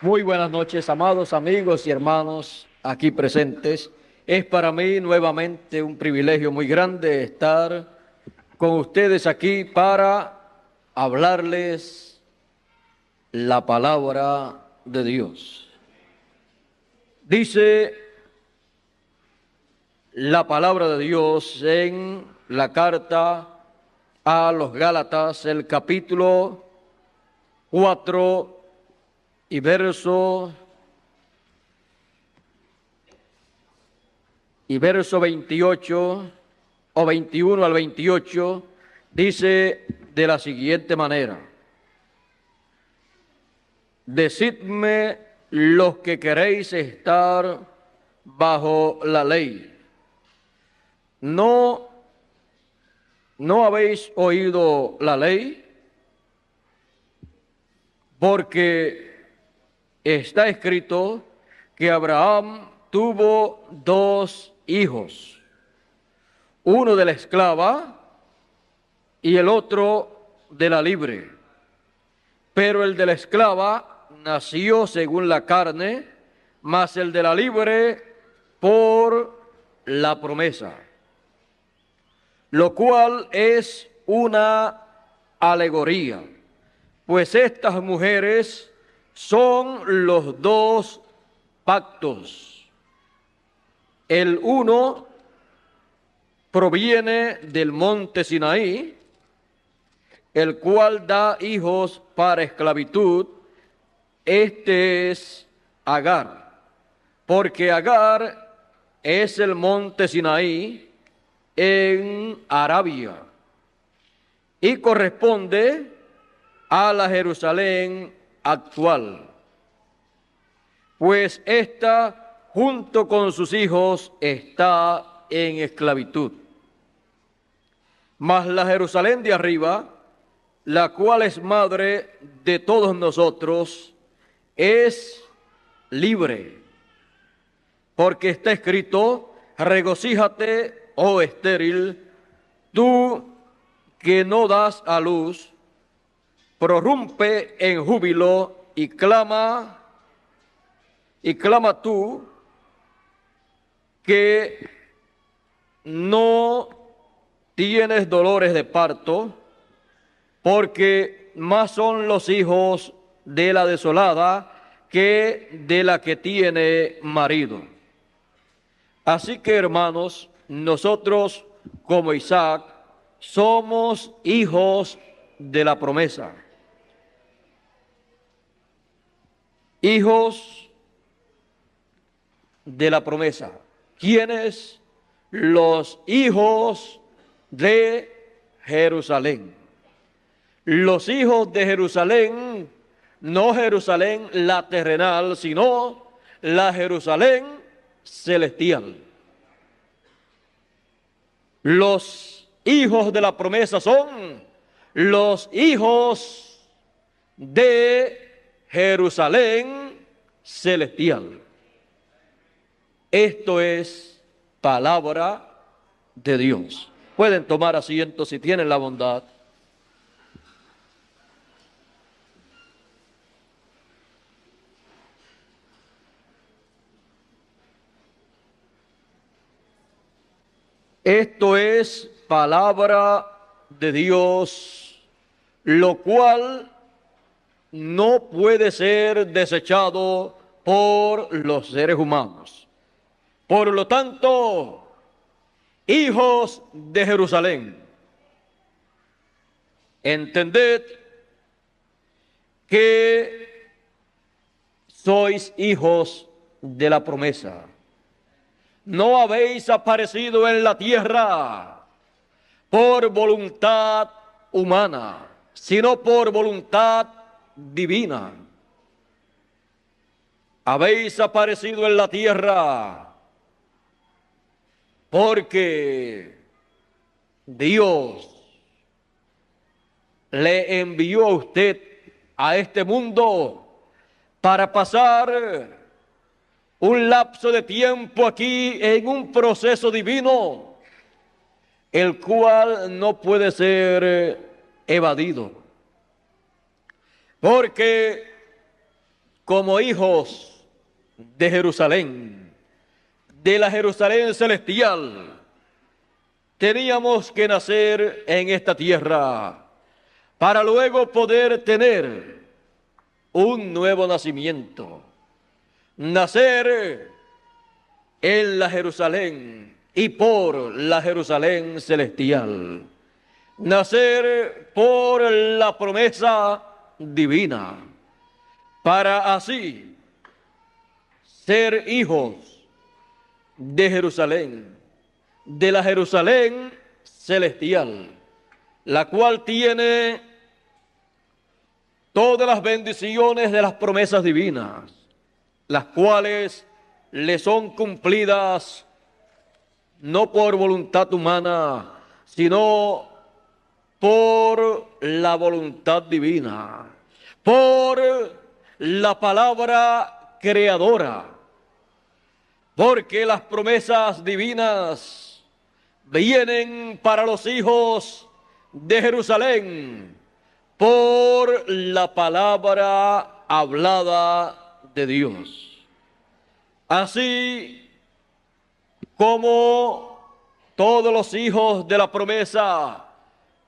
Muy buenas noches, amados amigos y hermanos aquí presentes. Es para mí nuevamente un privilegio muy grande estar con ustedes aquí para hablarles la palabra de Dios. Dice la palabra de Dios en la carta a los Gálatas, el capítulo 4 y verso 28 o 21 al 28, dice de la siguiente manera: Decidme los que queréis estar bajo la ley. ¿No, no habéis oído la ley? Porque está escrito que Abraham tuvo dos hijos, uno de la esclava y el otro de la libre. Pero el de la esclava nació según la carne, mas el de la libre por la promesa, lo cual es una alegoría, pues estas mujeres son los dos pactos. El uno proviene del monte Sinaí, el cual da hijos para esclavitud. Este es Agar, porque Agar es el monte Sinaí en Arabia y corresponde a la Jerusalén actual, pues ésta junto con sus hijos está en esclavitud. Mas la Jerusalén de arriba, la cual es madre de todos nosotros, es libre, porque está escrito: regocíjate, oh estéril, tú que no das a luz, prorrumpe en júbilo y clama tú que no tienes dolores de parto, porque más son los hijos de la desolada que de la que tiene marido. Así que, hermanos, nosotros como Isaac somos hijos de la promesa, hijos de la promesa. ¿Quiénes? Los hijos de Jerusalén. Los hijos de Jerusalén, no Jerusalén la terrenal, sino la Jerusalén celestial. Los hijos de la promesa son los hijos de Jerusalén celestial. Esto es palabra de Dios. Pueden tomar asiento si tienen la bondad. Esto es palabra de Dios, lo cual no puede ser desechado por los seres humanos. Por lo tanto, hijos de Jerusalén, entended que sois hijos de la promesa. No habéis aparecido en la tierra por voluntad humana, sino por voluntad divina. Habéis aparecido en la tierra porque Dios le envió a usted a este mundo para pasar un lapso de tiempo aquí en un proceso divino, el cual no puede ser evadido. Porque como hijos de Jerusalén, de la Jerusalén celestial, teníamos que nacer en esta tierra para luego poder tener un nuevo nacimiento. Nacer en la Jerusalén y por la Jerusalén celestial. Nacer por la promesa divina, para así ser hijos de Jerusalén, de la Jerusalén celestial, la cual tiene todas las bendiciones de las promesas divinas, las cuales le son cumplidas no por voluntad humana, sino por la voluntad divina, por la palabra creadora, porque las promesas divinas vienen para los hijos de Jerusalén por la palabra hablada de Dios. Así como todos los hijos de la promesa,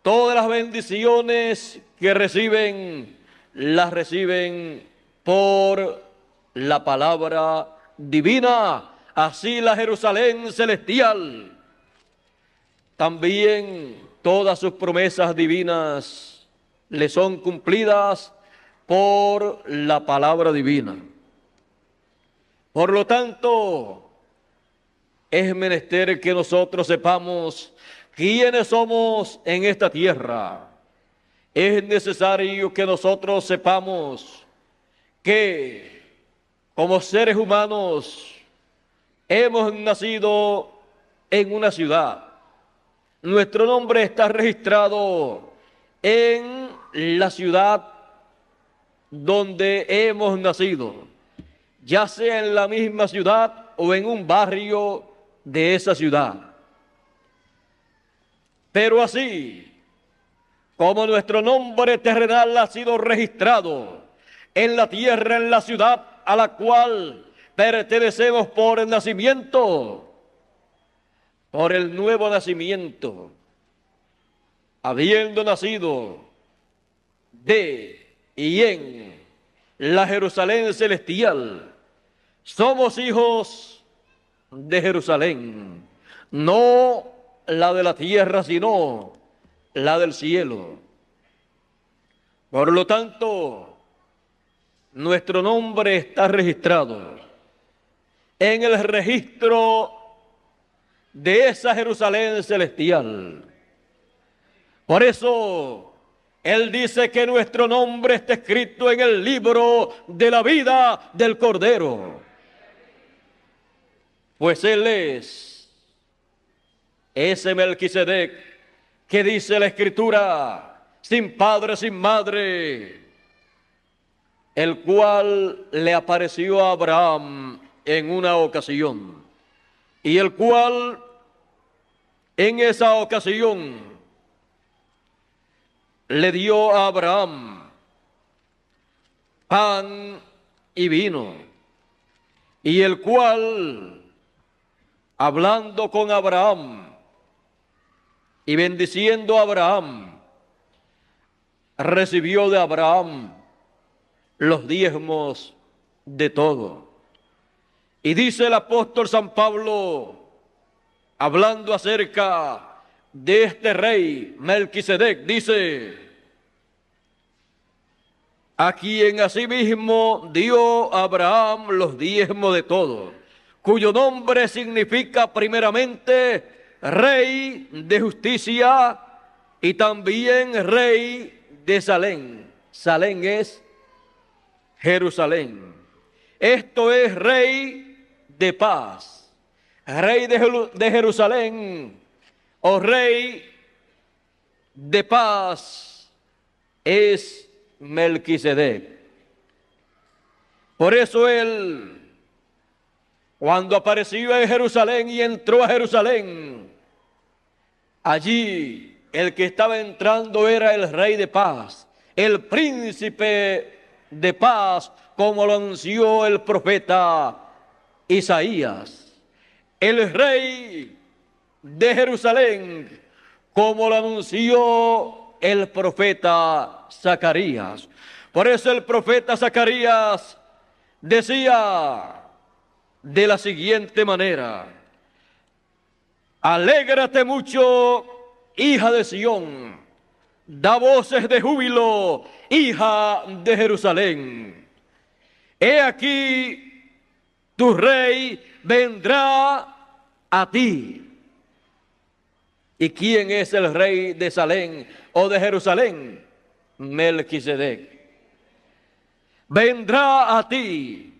todas las bendiciones que reciben, las reciben por la palabra divina. Así la Jerusalén celestial, también todas sus promesas divinas le son cumplidas por la palabra divina. Por lo tanto, es menester que nosotros sepamos quiénes somos en esta tierra. Es necesario que nosotros sepamos que como seres humanos hemos nacido en una ciudad. Nuestro nombre está registrado en la ciudad donde hemos nacido, ya sea en la misma ciudad o en un barrio de esa ciudad. Pero así como nuestro nombre terrenal ha sido registrado en la tierra, en la ciudad a la cual pertenecemos por el nacimiento, por el nuevo nacimiento, habiendo nacido de y en la Jerusalén celestial, somos hijos de Jerusalén, no la de la tierra, sino la del cielo. Por lo tanto, nuestro nombre está registrado en el registro de esa Jerusalén celestial. Por eso, Él dice que nuestro nombre está escrito en el libro de la vida del Cordero. Pues Él es ese Melquisedec que dice la Escritura, sin padre, sin madre, el cual le apareció a Abraham en una ocasión, y el cual en esa ocasión le dio a Abraham pan y vino, y el cual, hablando con Abraham y bendiciendo a Abraham, recibió de Abraham los diezmos de todo. Y dice el apóstol San Pablo, hablando acerca de este rey Melquisedec, dice: a quien asimismo dio a Abraham los diezmos de todo, cuyo nombre significa primeramente Rey de Justicia y también Rey de Salem. Salem es Jerusalén. Esto es Rey de paz, Rey de Jerusalén, o Rey de paz es Melquisedec. Por eso él, cuando apareció en Jerusalén y entró a Jerusalén, allí el que estaba entrando era el Rey de paz, el príncipe de paz, como lo anunció el profeta Isaías. El rey de Jerusalén, como lo anunció el profeta Zacarías. Por eso el profeta Zacarías decía de la siguiente manera: alégrate mucho, hija de Sión, da voces de júbilo, hija de Jerusalén. He aquí, tu rey vendrá a ti. ¿Y quién es el rey de Salem o de Jerusalén? Melquisedec. Vendrá a ti,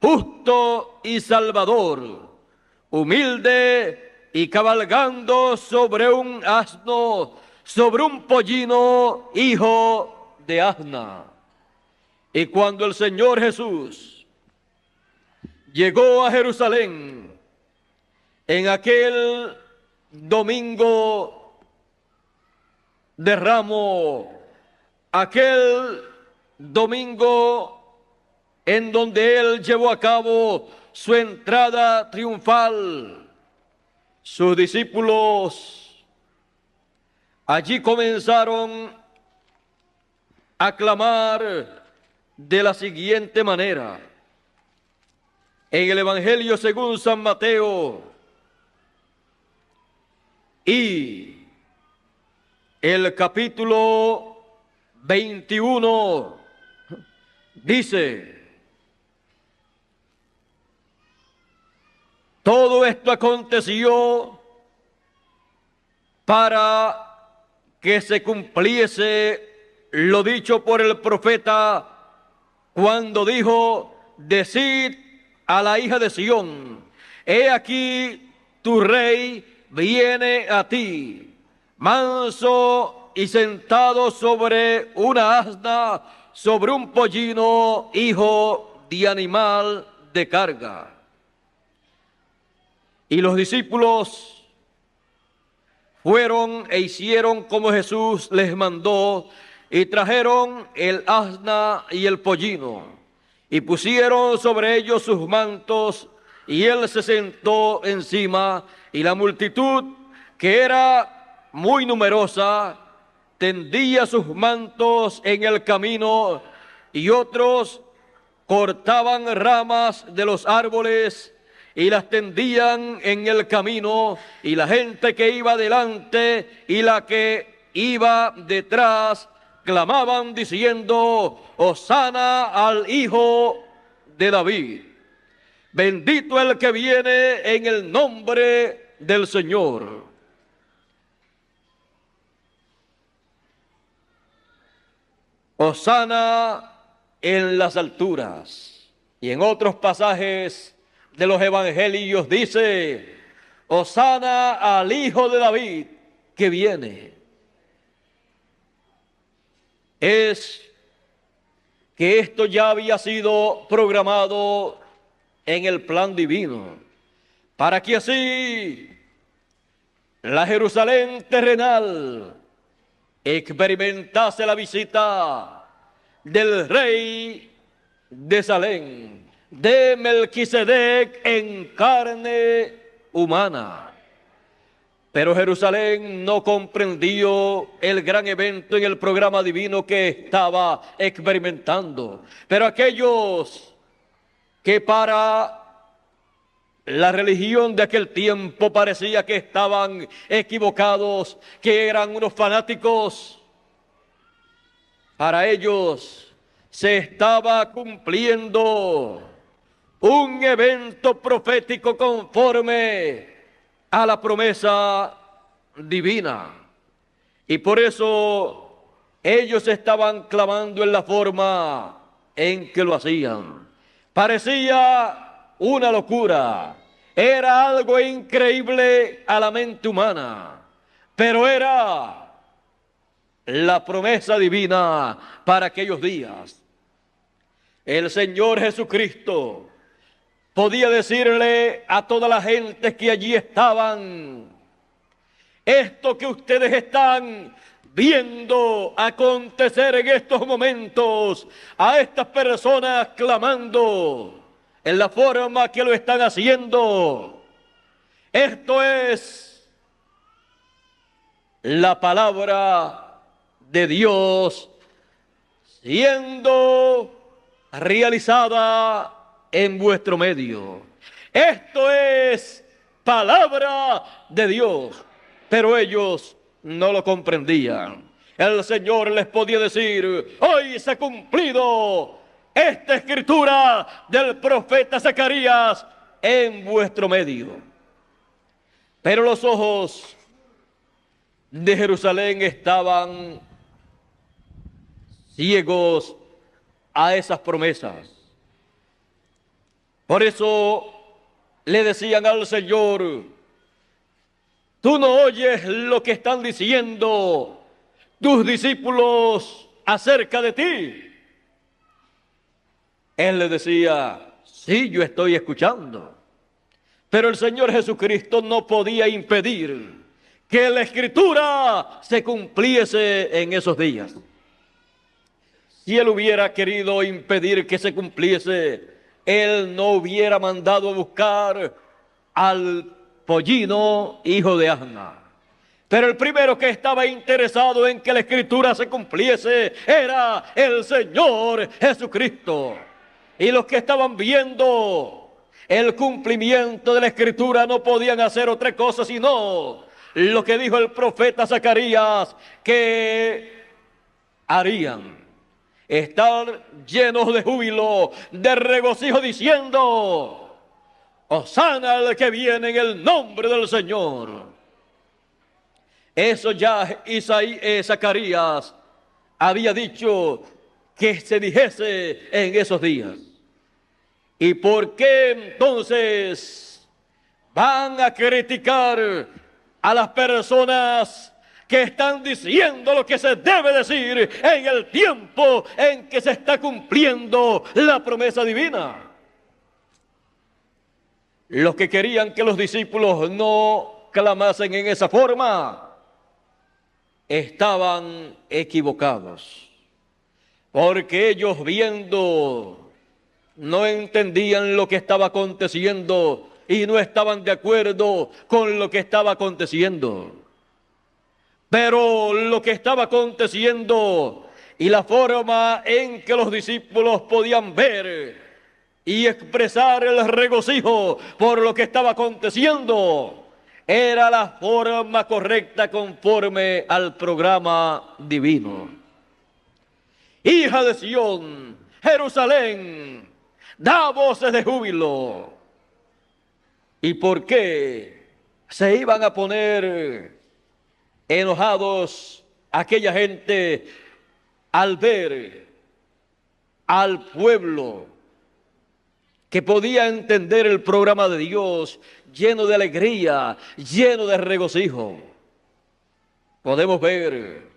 justo y salvador, humilde y cabalgando sobre un asno, sobre un pollino, hijo de asna. Y cuando el Señor Jesús llegó a Jerusalén en aquel domingo de Ramos, aquel domingo en donde él llevó a cabo su entrada triunfal, sus discípulos allí comenzaron a clamar de la siguiente manera. En el Evangelio según San Mateo y el capítulo 21 dice: todo esto aconteció para que se cumpliese lo dicho por el profeta cuando dijo: decid a la hija de Sión, he aquí tu rey viene a ti, manso y sentado sobre una asna, sobre un pollino, hijo de animal de carga. Y los discípulos fueron e hicieron como Jesús les mandó, y trajeron el asna y el pollino, y pusieron sobre ellos sus mantos, y él se sentó encima, y la multitud, que era muy numerosa, tendía sus mantos en el camino, y otros cortaban ramas de los árboles y las tendían en el camino, y la gente que iba delante y la que iba detrás clamaban diciendo: Hosana al Hijo de David. Bendito el que viene en el nombre del Señor. Hosana en las alturas. Y en otros pasajes de los evangelios dice: Hosana al Hijo de David que viene. Es que esto ya había sido programado en el plan divino, para que así la Jerusalén terrenal experimentase la visita del rey de Salem, de Melquisedec en carne humana. Pero Jerusalén no comprendió el gran evento en el programa divino que estaba experimentando. Pero aquellos que para la religión de aquel tiempo parecía que estaban equivocados, que eran unos fanáticos, para ellos se estaba cumpliendo un evento profético conforme a la promesa divina. Y por eso ellos estaban clamando en la forma en que lo hacían. Parecía una locura, era algo increíble a la mente humana, pero era la promesa divina para aquellos días. El Señor Jesucristo podía decirle a toda la gente que allí estaban: esto que ustedes están viendo acontecer en estos momentos a estas personas clamando en la forma que lo están haciendo. Esto es la palabra de Dios siendo realizada en vuestro medio. Esto es palabra de Dios, pero ellos no lo comprendían. El Señor les podía decir: hoy se ha cumplido esta escritura del profeta Zacarías en vuestro medio. Pero los ojos de Jerusalén estaban ciegos a esas promesas. Por eso le decían al Señor: tú no oyes lo que están diciendo tus discípulos acerca de ti. Él le decía: sí, yo estoy escuchando. Pero el Señor Jesucristo no podía impedir que la Escritura se cumpliese en esos días. Si Él hubiera querido impedir que se cumpliese, Él no hubiera mandado a buscar al pollino hijo de Asna. Pero el primero que estaba interesado en que la Escritura se cumpliese era el Señor Jesucristo. Y los que estaban viendo el cumplimiento de la Escritura no podían hacer otra cosa sino lo que dijo el profeta Zacarías que harían: estar llenos de júbilo, de regocijo, diciendo: Hosana al que viene en el nombre del Señor. Eso ya Zacarías había dicho que se dijese en esos días. ¿Y por qué entonces van a criticar a las personas que están diciendo lo que se debe decir en el tiempo en que se está cumpliendo la promesa divina? Los que querían que los discípulos no clamasen en esa forma estaban equivocados, porque ellos viendo no entendían lo que estaba aconteciendo y no estaban de acuerdo con lo que estaba aconteciendo. Pero lo que estaba aconteciendo y la forma en que los discípulos podían ver y expresar el regocijo por lo que estaba aconteciendo era la forma correcta conforme al programa divino. Hija de Sión, Jerusalén, da voces de júbilo. ¿Y por qué se iban a poner enojados aquella gente al ver al pueblo que podía entender el programa de Dios lleno de alegría, lleno de regocijo? Podemos ver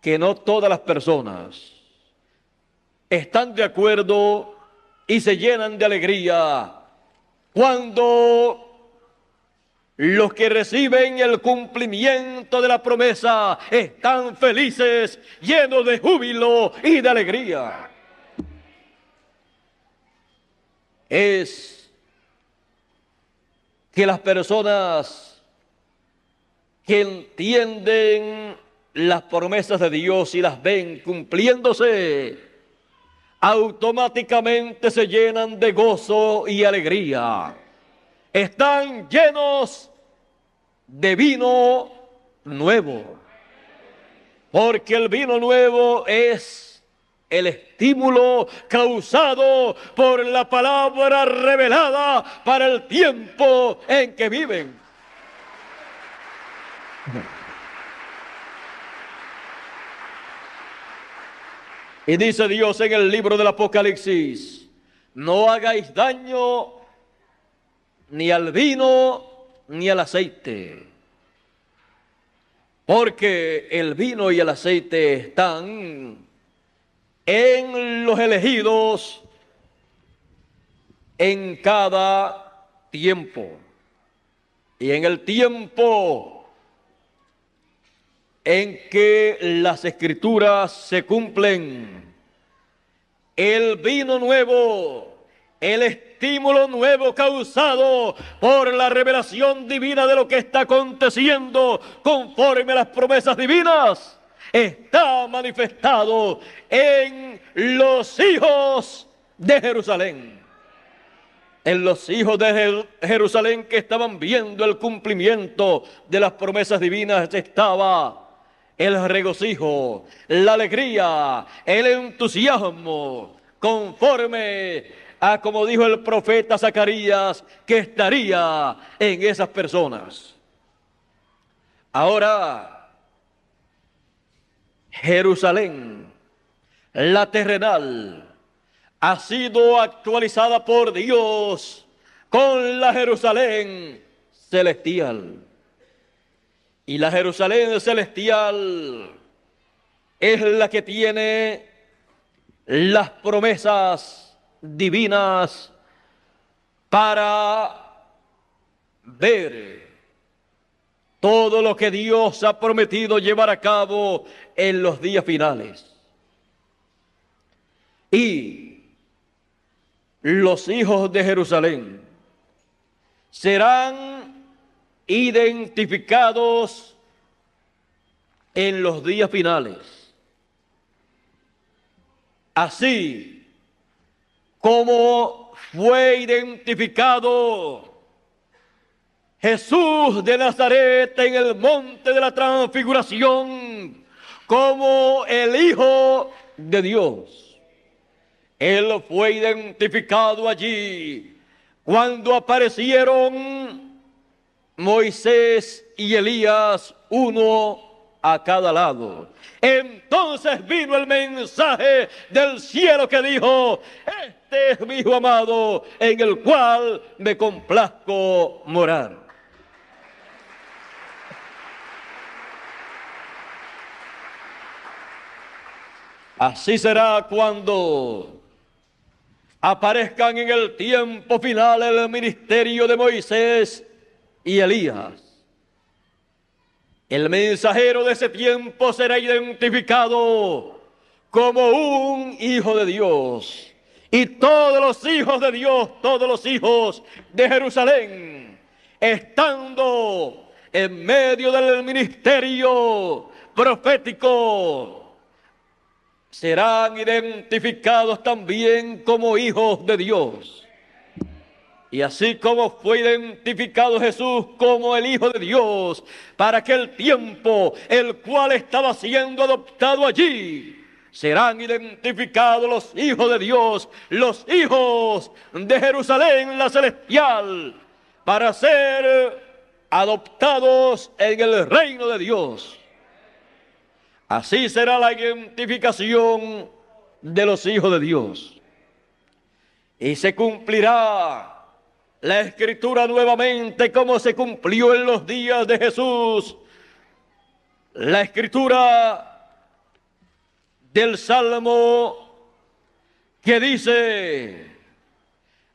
que no todas las personas están de acuerdo y se llenan de alegría cuando los que reciben el cumplimiento de la promesa están felices, llenos de júbilo y de alegría. Es que las personas que entienden las promesas de Dios y las ven cumpliéndose, automáticamente se llenan de gozo y alegría. Están llenos de vino nuevo, porque el vino nuevo es el estímulo causado por la palabra revelada para el tiempo en que viven. Y dice Dios en el libro del Apocalipsis: no hagáis daño ni al vino ni al aceite, porque el vino y el aceite están en los elegidos en cada tiempo. Y en el tiempo en que las Escrituras se cumplen. El vino nuevo, el estímulo nuevo causado por la revelación divina de lo que está aconteciendo conforme a las promesas divinas, está manifestado en los hijos de Jerusalén. En los hijos de Jerusalén que estaban viendo el cumplimiento de las promesas divinas estaba el regocijo, la alegría, el entusiasmo, conforme a como dijo el profeta Zacarías, que estaría en esas personas. Ahora, Jerusalén, la terrenal, ha sido actualizada por Dios con la Jerusalén celestial. Y la Jerusalén celestial es la que tiene las promesas divinas para ver todo lo que Dios ha prometido llevar a cabo en los días finales. Y los hijos de Jerusalén serán identificados en los días finales. Así como fue identificado Jesús de Nazaret en el monte de la transfiguración como el Hijo de Dios. Él fue identificado allí cuando aparecieron Moisés y Elías, uno a cada lado. Entonces vino el mensaje del cielo que dijo: este es mi Hijo amado, en el cual me complazco morar. Así será cuando aparezcan en el tiempo final el ministerio de Moisés y Elías. El mensajero de ese tiempo será identificado como un hijo de Dios. Y todos los hijos de Dios, todos los hijos de Jerusalén, estando en medio del ministerio profético, serán identificados también como hijos de Dios. Y así como fue identificado Jesús como el Hijo de Dios para aquel tiempo, el cual estaba siendo adoptado allí, serán identificados los hijos de Dios, los hijos de Jerusalén, la celestial, para ser adoptados en el reino de Dios. Así será la identificación de los hijos de Dios. Y se cumplirá la Escritura nuevamente como se cumplió en los días de Jesús. La Escritura del Salmo que dice: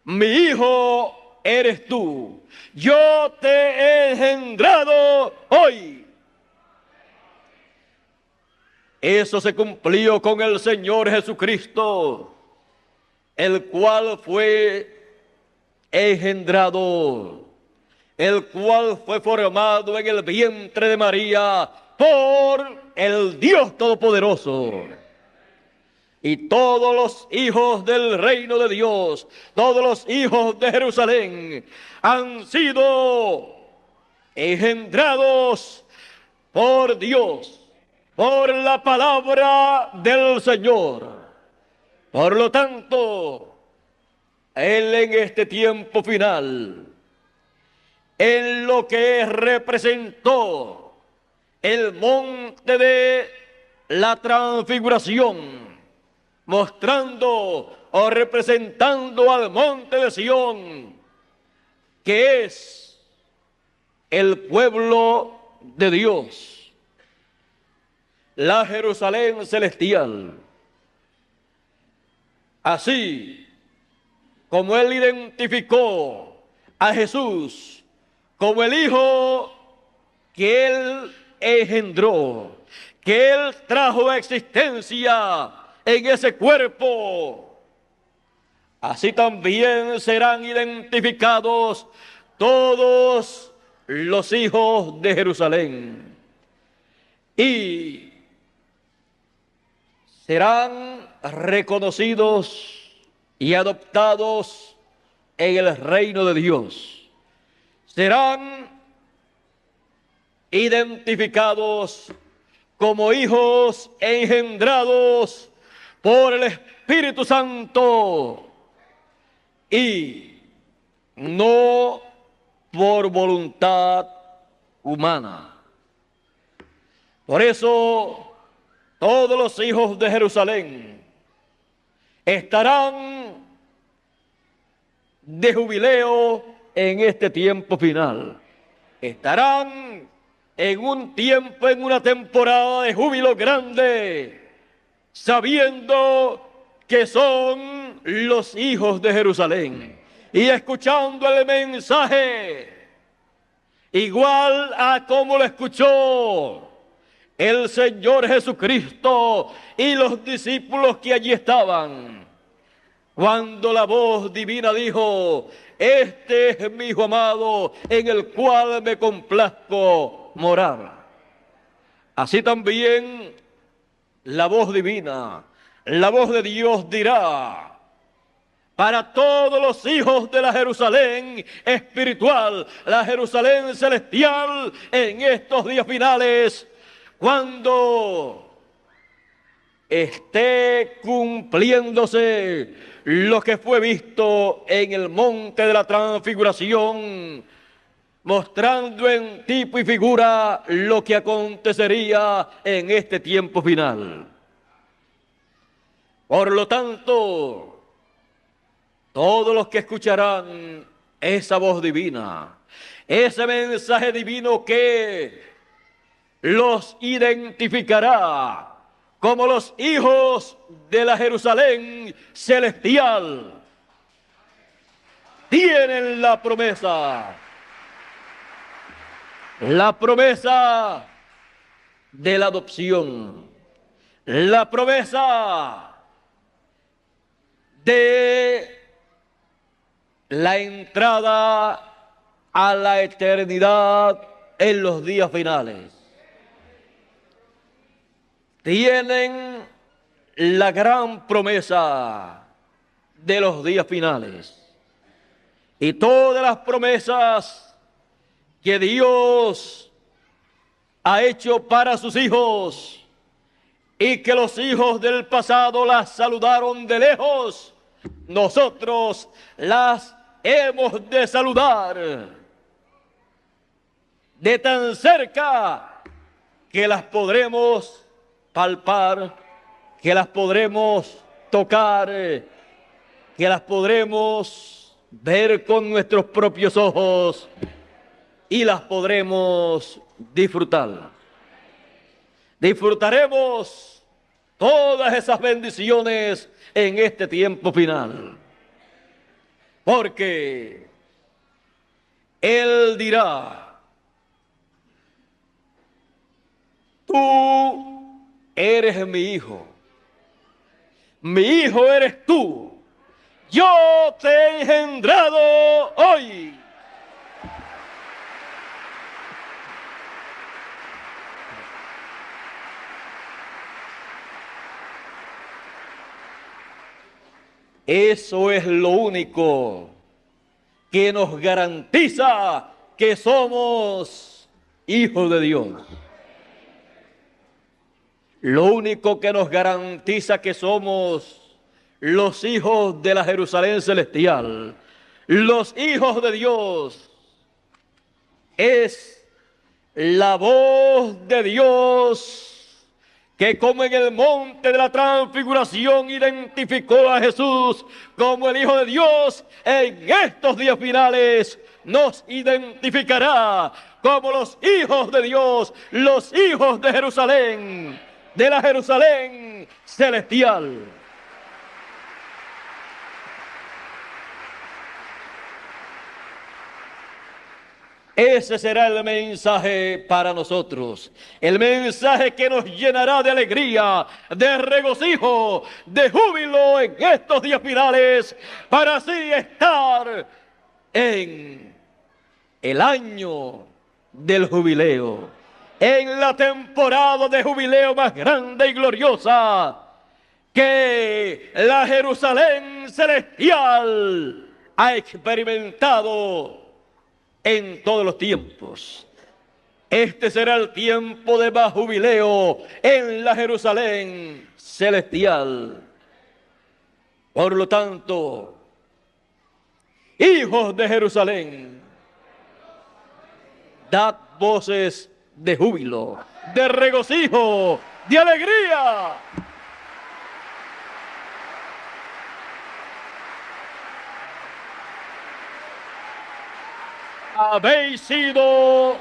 mi hijo eres tú, yo te he engendrado hoy. Eso se cumplió con el Señor Jesucristo, el cual fue engendrado, el cual fue formado en el vientre de María por el Dios Todopoderoso. Y todos los hijos del reino de Dios, todos los hijos de Jerusalén, han sido engendrados por Dios, por la palabra del Señor. Por lo tanto, Él en este tiempo final, en lo que representó el monte de la transfiguración, mostrando o representando al monte de Sión, que es el pueblo de Dios, la Jerusalén celestial. Así como Él identificó a Jesús como el Hijo que Él engendró, que Él trajo a existencia en ese cuerpo, así también serán identificados todos los hijos de Jerusalén y serán reconocidos y adoptados en el reino de Dios. Serán identificados como hijos engendrados por el Espíritu Santo y no por voluntad humana. Por eso todos los hijos de Jerusalén estarán de jubileo en este tiempo final. Estarán en un tiempo, en una temporada de júbilo grande, sabiendo que son los hijos de Jerusalén y escuchando el mensaje igual a como lo escuchó el Señor Jesucristo y los discípulos que allí estaban, cuando la voz divina dijo: este es mi Hijo amado, en el cual me complazco morar. Así también la voz divina, la voz de Dios dirá para todos los hijos de la Jerusalén espiritual, la Jerusalén celestial, en estos días finales, cuando esté cumpliéndose lo que fue visto en el monte de la transfiguración, mostrando en tipo y figura lo que acontecería en este tiempo final. Por lo tanto, todos los que escucharán esa voz divina, ese mensaje divino que los identificará como los hijos de la Jerusalén celestial, tienen la promesa de la adopción, la promesa de la entrada a la eternidad en los días finales. Tienen la gran promesa de los días finales. Y todas las promesas que Dios ha hecho para sus hijos y que los hijos del pasado las saludaron de lejos, nosotros las hemos de saludar de tan cerca que las podremos palpar, que las podremos tocar, que las podremos ver con nuestros propios ojos y las podremos disfrutar. Disfrutaremos todas esas bendiciones en este tiempo final, porque Él dirá: tú eres mi hijo eres tú, yo te he engendrado hoy. Eso es lo único que nos garantiza que somos hijos de Dios. Lo único que nos garantiza que somos los hijos de la Jerusalén celestial, los hijos de Dios, es la voz de Dios que, como en el monte de la transfiguración identificó a Jesús como el Hijo de Dios, en estos días finales nos identificará como los hijos de Dios, los hijos de Jerusalén, de la Jerusalén celestial. Ese será el mensaje para nosotros, el mensaje que nos llenará de alegría, de regocijo, de júbilo en estos días finales, para así estar en el año del jubileo, en la temporada de jubileo más grande y gloriosa que la Jerusalén celestial ha experimentado en todos los tiempos. Este será el tiempo de más jubileo en la Jerusalén celestial. Por lo tanto, hijos de Jerusalén, dad voces de júbilo, de regocijo, de alegría. Habéis sido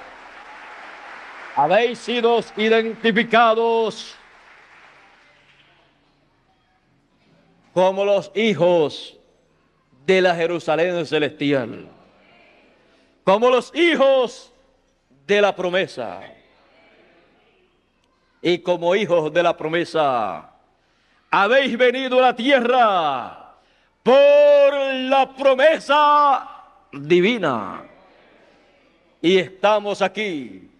identificados como los hijos de la Jerusalén celestial, como los hijos de la promesa. Y como hijos de la promesa, habéis venido a la tierra por la promesa divina. Y estamos aquí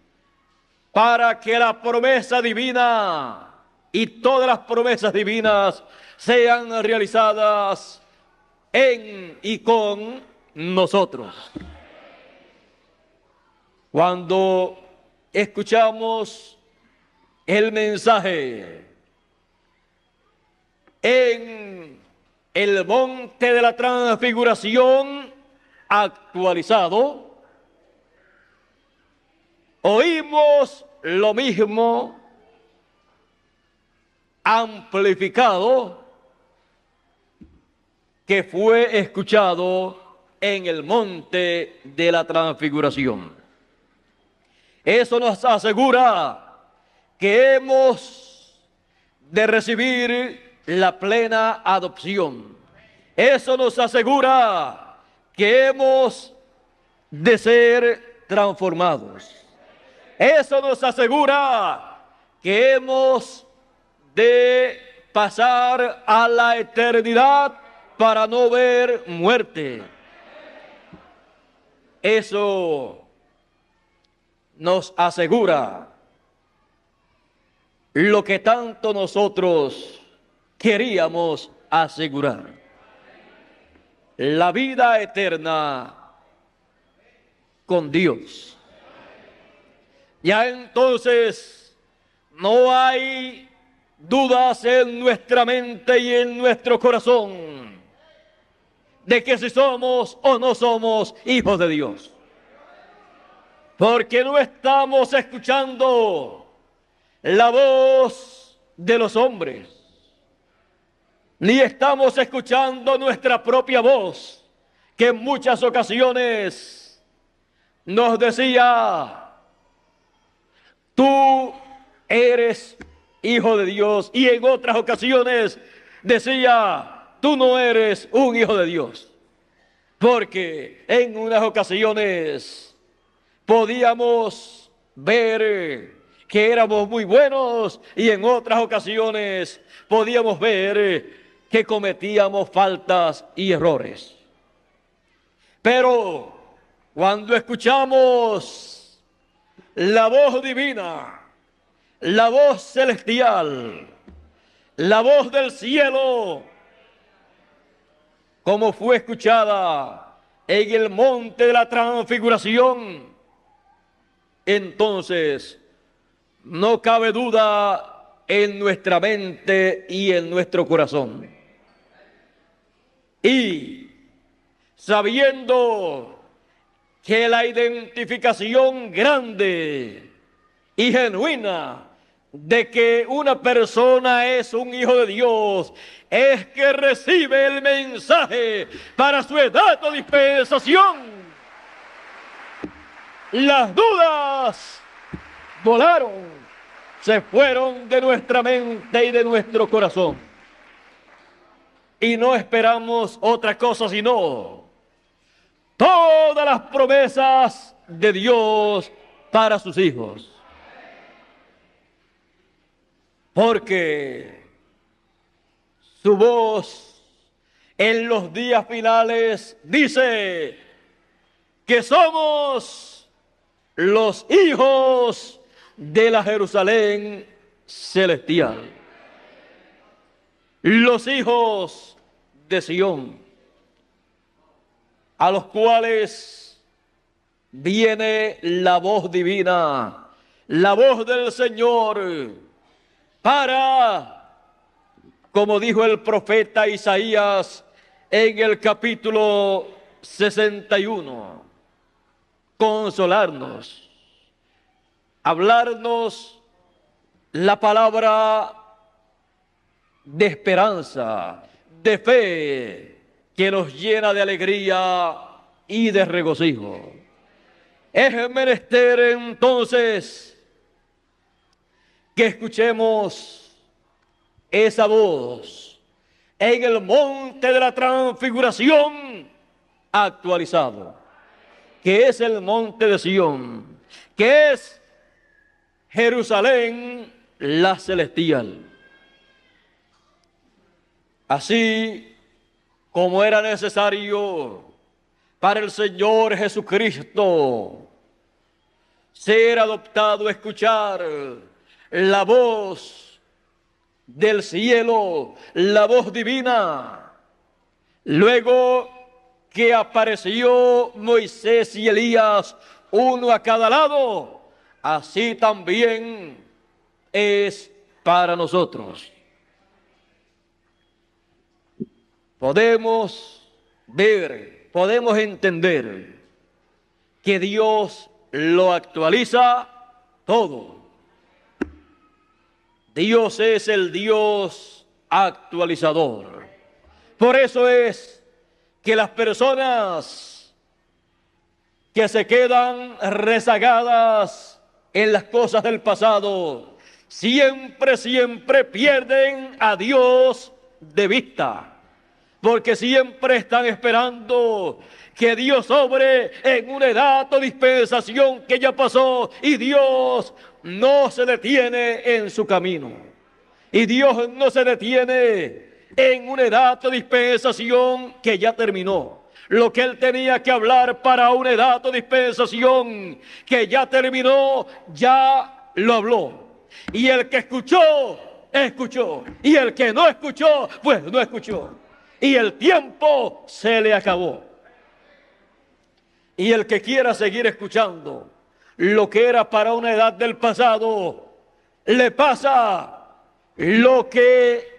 para que la promesa divina y todas las promesas divinas sean realizadas en y con nosotros. Cuando escuchamos el mensaje en el monte de la transfiguración actualizado, oímos lo mismo amplificado que fue escuchado en el monte de la transfiguración. Eso nos asegura que hemos de recibir la plena adopción. Eso nos asegura que hemos de ser transformados. Eso nos asegura que hemos de pasar a la eternidad para no ver muerte. Eso nos asegura lo que tanto nosotros queríamos asegurar: la vida eterna con Dios. Ya entonces no hay dudas en nuestra mente y en nuestro corazón de que si somos o no somos hijos de Dios. Porque no estamos escuchando la voz de los hombres, ni estamos escuchando nuestra propia voz, que en muchas ocasiones nos decía: tú eres hijo de Dios, y en otras ocasiones decía: tú no eres un hijo de Dios. Porque en unas ocasiones podíamos ver que éramos muy buenos, y en otras ocasiones podíamos ver que cometíamos faltas y errores. Pero cuando escuchamos la voz divina, la voz celestial, la voz del cielo, como fue escuchada en el monte de la transfiguración, entonces no cabe duda en nuestra mente y en nuestro corazón. Y sabiendo que la identificación grande y genuina de que una persona es un hijo de Dios es que recibe el mensaje para su edad o dispensación, las dudas volaron, se fueron de nuestra mente y de nuestro corazón. Y no esperamos otra cosa sino todas las promesas de Dios para sus hijos. Porque su voz en los días finales dice que somos los hijos de la Jerusalén celestial, los hijos de Sión, a los cuales viene la voz divina, la voz del Señor, para, como dijo el profeta Isaías en el capítulo 61, consolarnos, hablarnos la palabra de esperanza, de fe, que nos llena de alegría y de regocijo. Es menester entonces que escuchemos esa voz en el monte de la transfiguración actualizado, que es el monte de Sión, que es Jerusalén la celestial. Así como era necesario para el Señor Jesucristo ser adoptado, escuchar la voz del cielo, la voz divina, luego que apareció Moisés y Elías, uno a cada lado, así también es para nosotros. Podemos ver, podemos entender que Dios lo actualiza todo. Dios es el Dios actualizador. Por eso es que las personas que se quedan rezagadas en las cosas del pasado, siempre pierden a Dios de vista. Porque siempre están esperando que Dios obre en una edad o dispensación que ya pasó, y Dios no se detiene en su camino. Y Dios no se detiene en una edad o dispensación que ya terminó. Lo que Él tenía que hablar para una edad o dispensación que ya terminó, ya lo habló. Y el que escuchó, escuchó. Y el que no escuchó, pues no escuchó. Y el tiempo se le acabó. Y el que quiera seguir escuchando lo que era para una edad del pasado, le pasa lo que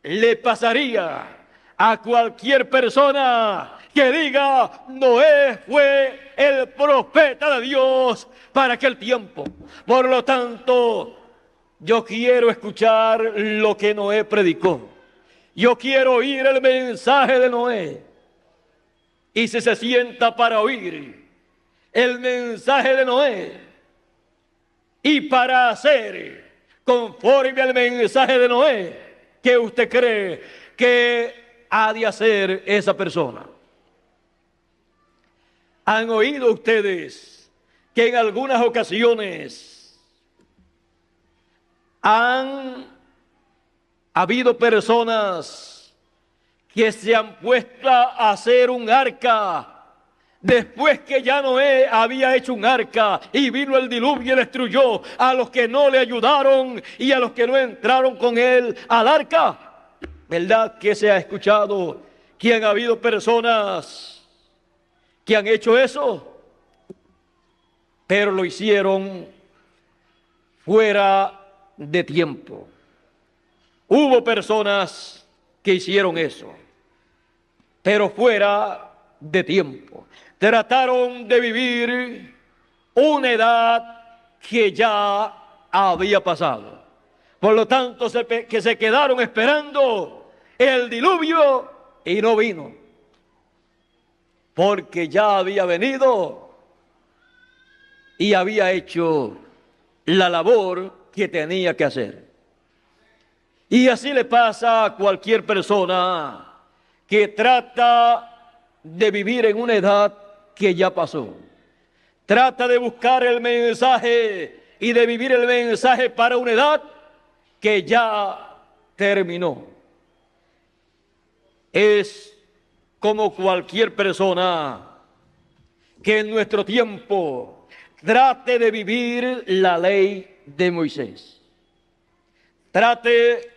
le pasaría a cualquier persona que diga: Noé fue el profeta de Dios para aquel tiempo. Por lo tanto, yo quiero escuchar lo que Noé predicó. Yo quiero oír el mensaje de Noé. Y si se sienta para oír el mensaje de Noé y para hacer conforme al mensaje de Noé, ¿qué usted cree que ha de hacer esa persona? ¿Han oído ustedes que en algunas ocasiones han habido personas que se han puesto a hacer un arca después que ya Noé había hecho un arca y vino el diluvio y destruyó a los que no le ayudaron y a los que no entraron con él al arca? ¿Verdad que se ha escuchado que han habido personas que han hecho eso? Pero lo hicieron fuera de tiempo. Hubo personas que hicieron eso, pero fuera de tiempo. Trataron de vivir una edad que ya había pasado. Por lo tanto, que se quedaron esperando el diluvio y no vino. Porque ya había venido y había hecho la labor que tenía que hacer. Y así le pasa a cualquier persona que trata de vivir en una edad que ya pasó. Trata de buscar el mensaje y de vivir el mensaje para una edad que ya terminó. Es como cualquier persona que en nuestro tiempo trate de vivir la ley de Moisés. Trate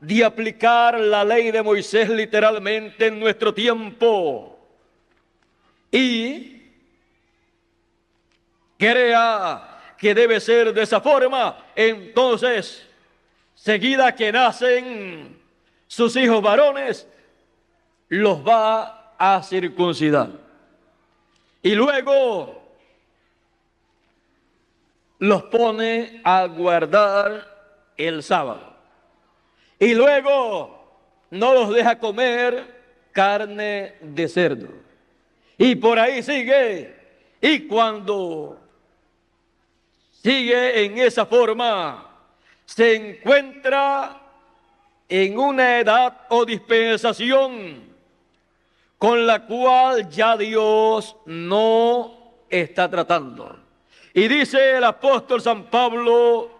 de aplicar la ley de Moisés literalmente en nuestro tiempo y crea que debe ser de esa forma. Entonces, seguida que nacen sus hijos varones, los va a circuncidar. Y luego los pone a guardar el sábado. Y luego no los deja comer carne de cerdo. Y por ahí sigue. Y cuando sigue en esa forma, se encuentra en una edad o dispensación con la cual ya Dios no está tratando. Y dice el apóstol San Pablo,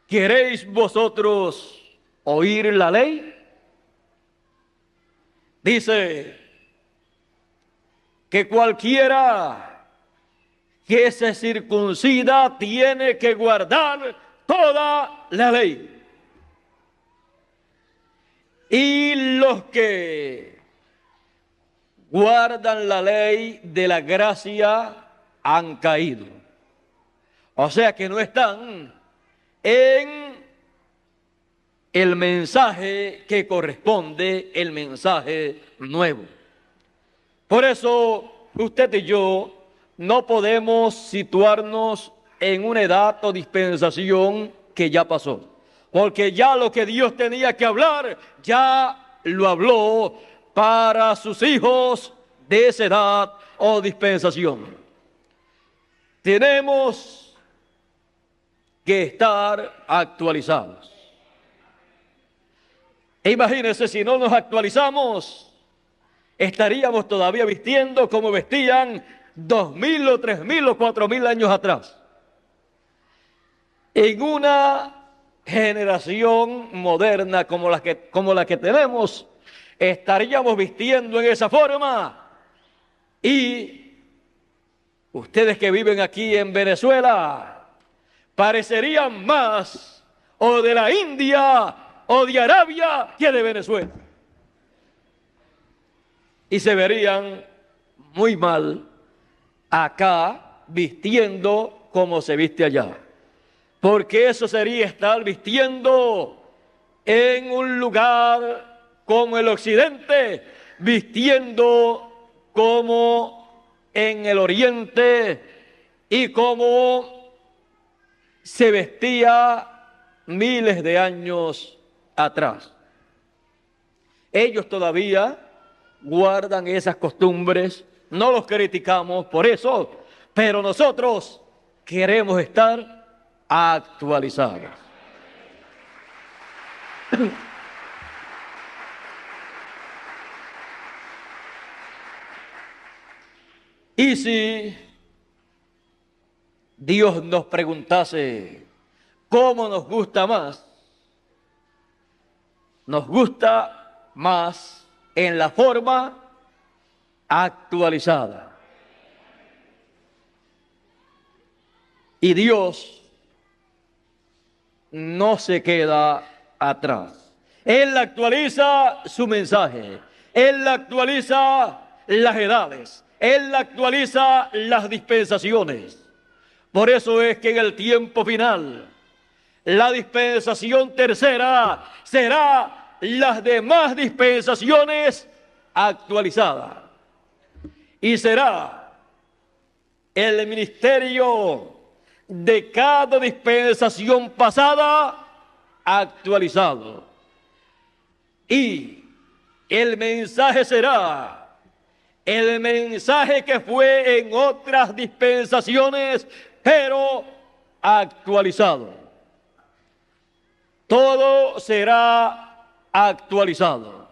¿queréis vosotros oír la ley? Dice que cualquiera que se circuncida tiene que guardar toda la ley. Y los que guardan la ley de la gracia han caído. O sea que no están en el mensaje que corresponde, el mensaje nuevo. Por eso usted y yo no podemos situarnos en una edad o dispensación que ya pasó. Porque ya lo que Dios tenía que hablar, ya lo habló para sus hijos de esa edad o dispensación. Tenemos que estar actualizados. E imagínense, si no nos actualizamos, estaríamos todavía vistiendo como vestían 2000 o 3000 o 4000 años atrás. En una generación moderna como la que tenemos, estaríamos vistiendo en esa forma. Y ustedes que viven aquí en Venezuela, parecerían más o de la India o de Arabia que de Venezuela. Y se verían muy mal acá vistiendo como se viste allá. Porque eso sería estar vistiendo en un lugar como el occidente, vistiendo como en el oriente y como se vestía miles de años atrás. Ellos todavía guardan esas costumbres, no los criticamos por eso, pero nosotros queremos estar actualizados. Y si Dios nos preguntase cómo nos gusta más, nos gusta más en la forma actualizada. Y Dios no se queda atrás. Él actualiza su mensaje. Él actualiza las edades. Él actualiza las dispensaciones. Por eso es que en el tiempo final, la dispensación tercera será las demás dispensaciones actualizadas. Y será el ministerio de cada dispensación pasada actualizado. Y el mensaje será el mensaje que fue en otras dispensaciones, pero actualizado. Todo será actualizado.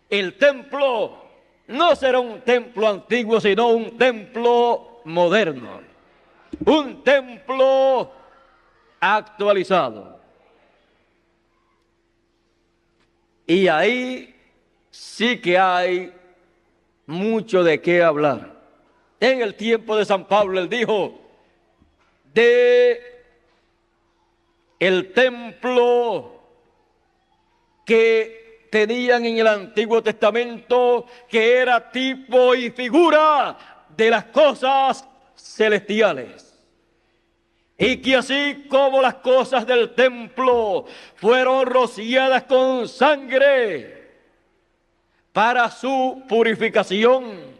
el templo no será un templo antiguo, sino un templo moderno, un templo actualizado. Y ahí sí que hay mucho de qué hablar. En el tiempo de San Pablo, él dijo de el templo que tenían en el Antiguo Testamento, que era tipo y figura de las cosas celestiales. Y que así como las cosas del templo fueron rociadas con sangre para su purificación,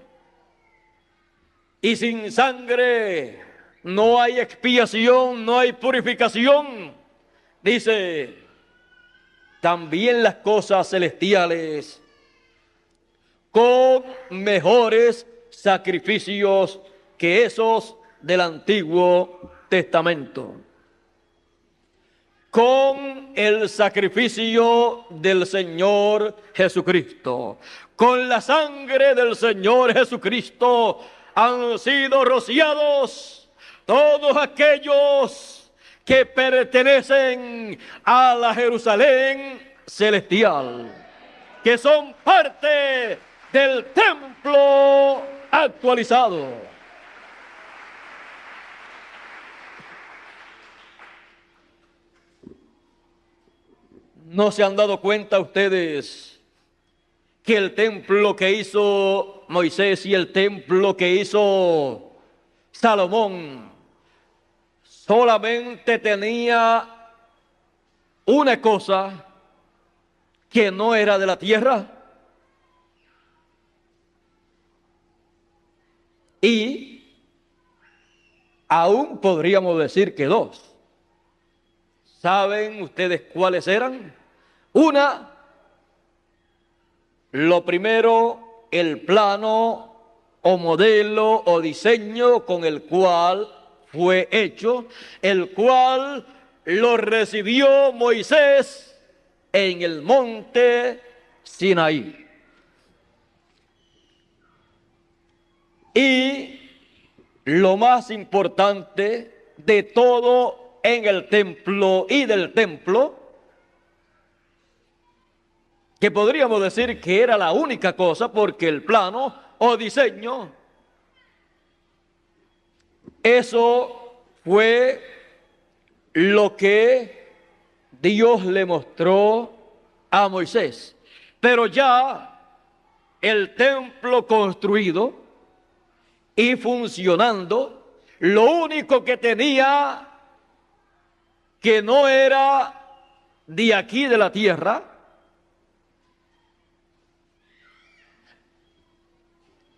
y sin sangre no hay expiación, no hay purificación, dice, también las cosas celestiales con mejores sacrificios que esos del Antiguo Testamento. Con el sacrificio del Señor Jesucristo, con la sangre del Señor Jesucristo, han sido rociados todos aquellos que pertenecen a la Jerusalén celestial, que son parte del templo actualizado. ¿No se han dado cuenta ustedes que el templo que hizo Moisés y el templo que hizo Salomón solamente tenía una cosa que no era de la tierra? Y aún podríamos decir que dos. ¿Saben ustedes cuáles eran? Una, lo primero, el plano o modelo o diseño con el cual fue hecho, el cual lo recibió Moisés en el monte Sinaí. Y lo más importante de todo en el templo y del templo, que podríamos decir que era la única cosa, porque el plano o diseño, eso fue lo que Dios le mostró a Moisés. Pero ya el templo construido y funcionando, lo único que tenía que no era de aquí de la tierra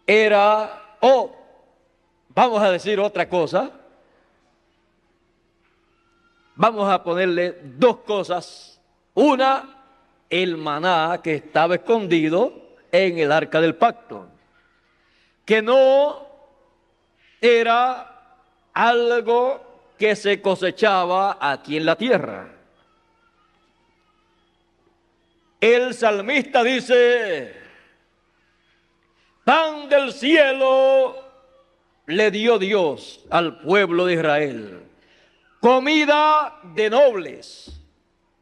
era, vamos a decir otra cosa, vamos a ponerle dos cosas. Una, el maná que estaba escondido en el arca del pacto, que no era algo que se cosechaba aquí en la tierra. El salmista dice, pan del cielo le dio Dios al pueblo de Israel, comida de nobles,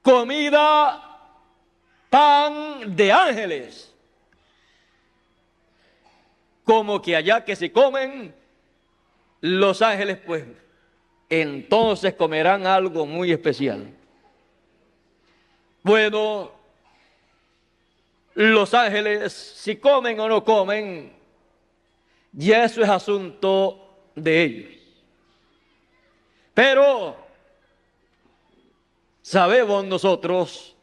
comida, pan de ángeles. Como que allá que se comen los ángeles, pues entonces comerán algo muy especial. Bueno, los ángeles, si comen o no comen, ya eso es asunto de ellos. Pero sabemos nosotros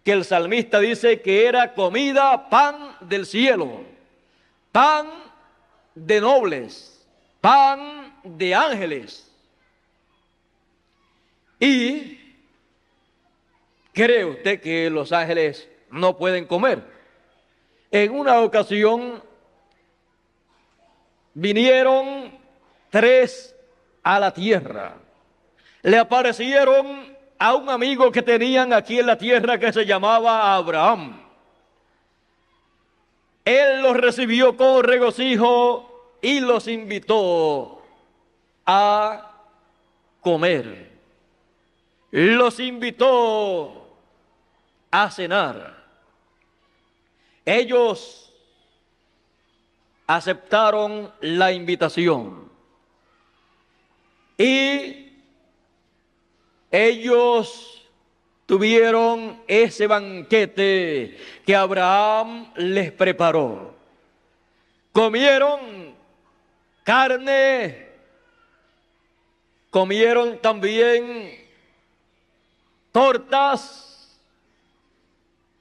que el salmista dice que era comida, pan del cielo, pan de nobles, pan de ángeles. ¿Y cree usted que los ángeles no pueden comer? En una ocasión vinieron 3 a la tierra. Le aparecieron a un amigo que tenían aquí en la tierra que se llamaba Abraham. Él los recibió con regocijo y los invitó a comer. Los invitó a cenar. Ellos aceptaron la invitación y ellos tuvieron ese banquete que Abraham les preparó. Comieron carne, comieron también tortas.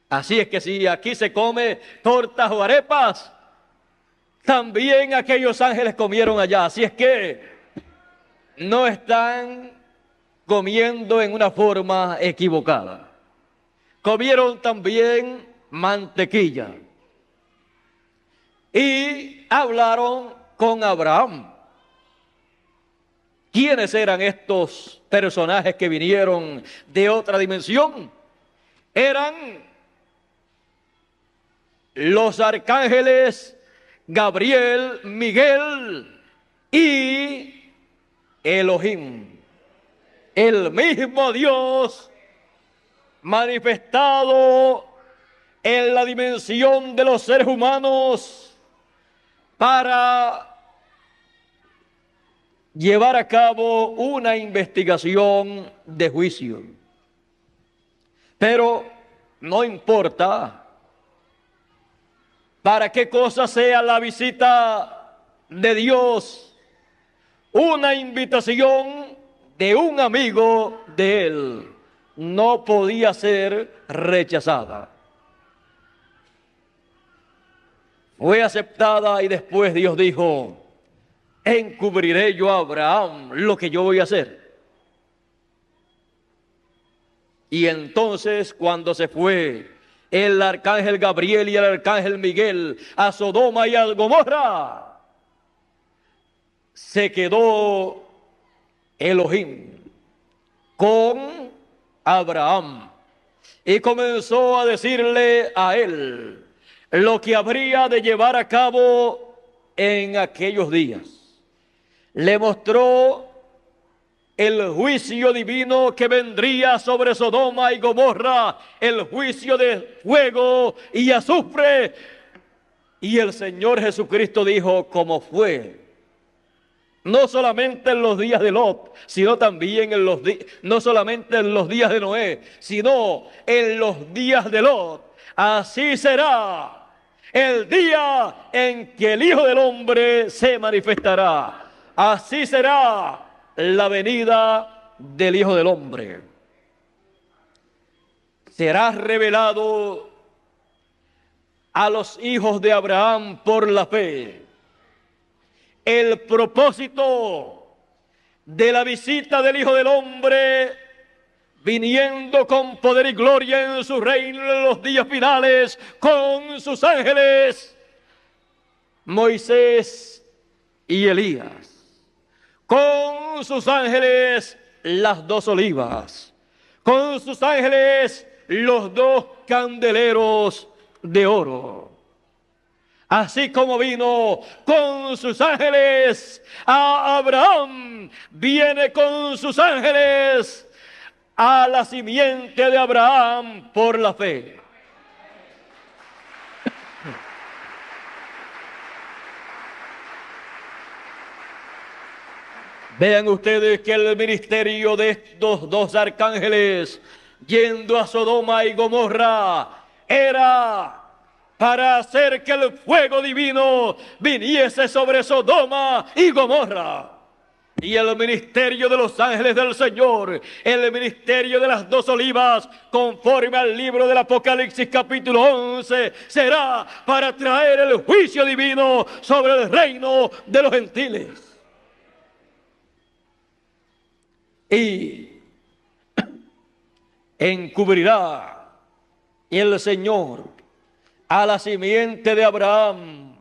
Así es que si aquí se come tortas o arepas, también aquellos ángeles comieron allá. Así es que no están comiendo en una forma equivocada. Comieron también mantequilla y hablaron con Abraham. ¿Quiénes eran estos personajes que vinieron de otra dimensión? Eran los arcángeles Gabriel, Miguel y Elohim, el mismo Dios manifestado en la dimensión de los seres humanos para llevar a cabo una investigación de juicio. Pero no importa para qué cosa sea la visita de Dios, una invitación de un amigo de él no podía ser rechazada. Fue aceptada y después Dios dijo: encubriré yo a Abraham lo que yo voy a hacer. Y entonces cuando se fue el arcángel Gabriel y el arcángel Miguel a Sodoma y a Gomorra, se quedó Elohim con Abraham y comenzó a decirle a él lo que habría de llevar a cabo en aquellos días. Le mostró el juicio divino que vendría sobre Sodoma y Gomorra, el juicio de fuego y azufre. Y el Señor Jesucristo dijo cómo fue. No solamente en los días de Lot, sino también no solamente en los días de Noé, sino en los días de Lot. Así será el día en que el Hijo del Hombre se manifestará. Así será la venida del Hijo del Hombre. Será revelado a los hijos de Abraham por la fe el propósito de la visita del Hijo del Hombre, viniendo con poder y gloria en su reino en los días finales con sus ángeles, Moisés y Elías. Con sus ángeles las dos olivas, con sus ángeles los dos candeleros de oro. Así como vino con sus ángeles a Abraham, viene con sus ángeles a la simiente de Abraham por la fe. Vean ustedes que el ministerio de estos dos arcángeles yendo a Sodoma y Gomorra era para hacer que el fuego divino viniese sobre Sodoma y Gomorra. Y el ministerio de los ángeles del Señor, el ministerio de las dos olivas, conforme al libro del Apocalipsis capítulo 11, será para traer el juicio divino sobre el reino de los gentiles. Y encubrirá el Señor a la simiente de Abraham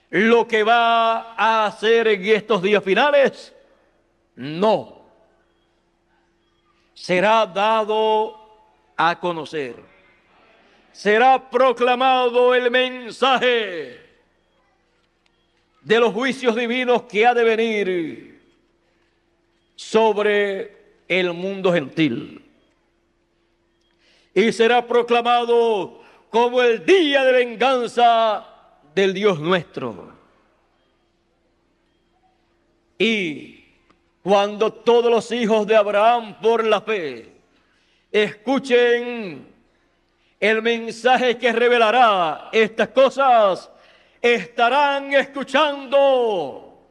lo que va a hacer en estos días finales. No. Será dado a conocer. será proclamado el mensaje de los juicios divinos que ha de venir sobre el mundo gentil. Y será proclamado como el día de venganza del Dios nuestro. Y cuando todos los hijos de Abraham por la fe escuchen el mensaje que revelará estas cosas, estarán escuchando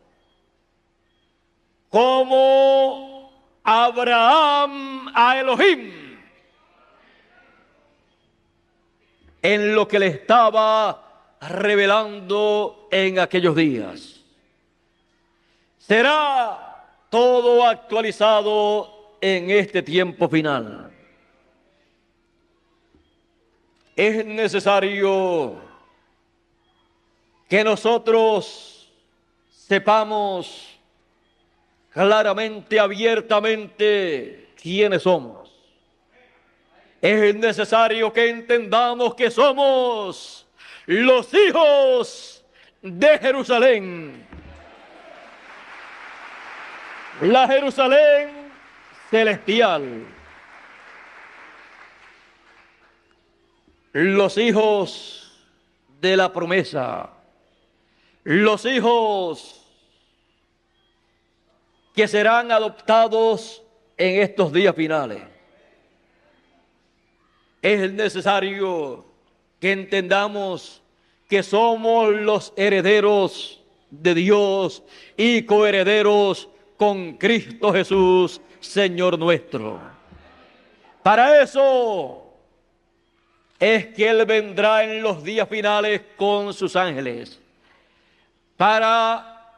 como Abraham a Elohim en lo que le estaba revelando en aquellos días. Será todo actualizado en este tiempo final. Es necesario que nosotros sepamos claramente, abiertamente, quiénes somos. Es necesario que entendamos que somos los hijos de Jerusalén. La Jerusalén celestial. Los hijos de la promesa. Los hijos que serán adoptados en estos días finales. Es necesario que entendamos que somos los herederos de Dios y coherederos con Cristo Jesús, Señor nuestro. Para eso es que Él vendrá en los días finales con sus ángeles, para